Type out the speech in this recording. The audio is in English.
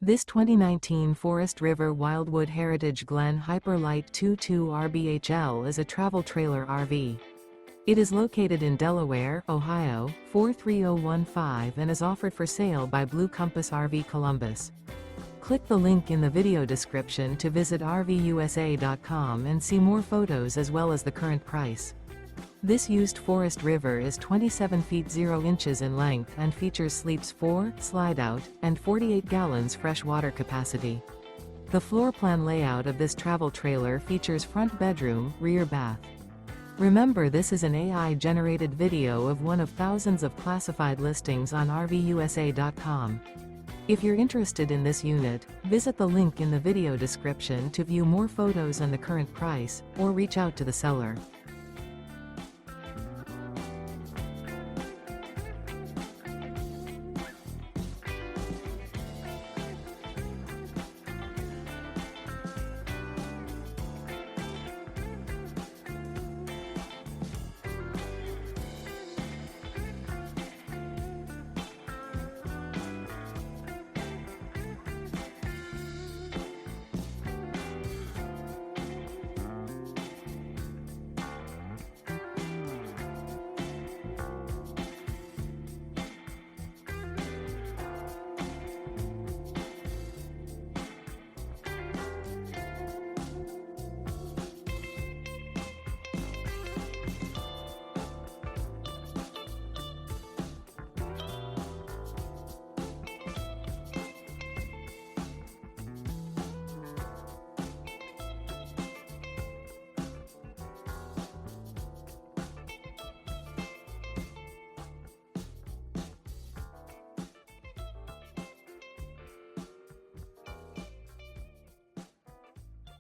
This 2019 Forest River Wildwood Heritage Glen Hyper-Lyte 22 RBHL is a travel trailer RV. It is located in Delaware, Ohio, 43015 and is offered for sale by Blue Compass RV Columbus. Click the link in the video description to visit RVUSA.com and see more photos as well as the current price. This used Forest River is 27 feet 0 inches in length and features sleeps 4, slide-out, and 48 gallons fresh water capacity. The floor plan layout of this travel trailer features front bedroom, rear bath. Remember, this is an AI-generated video of one of thousands of classified listings on RVUSA.com. If you're interested in this unit, visit the link in the video description to view more photos and the current price, or reach out to the seller.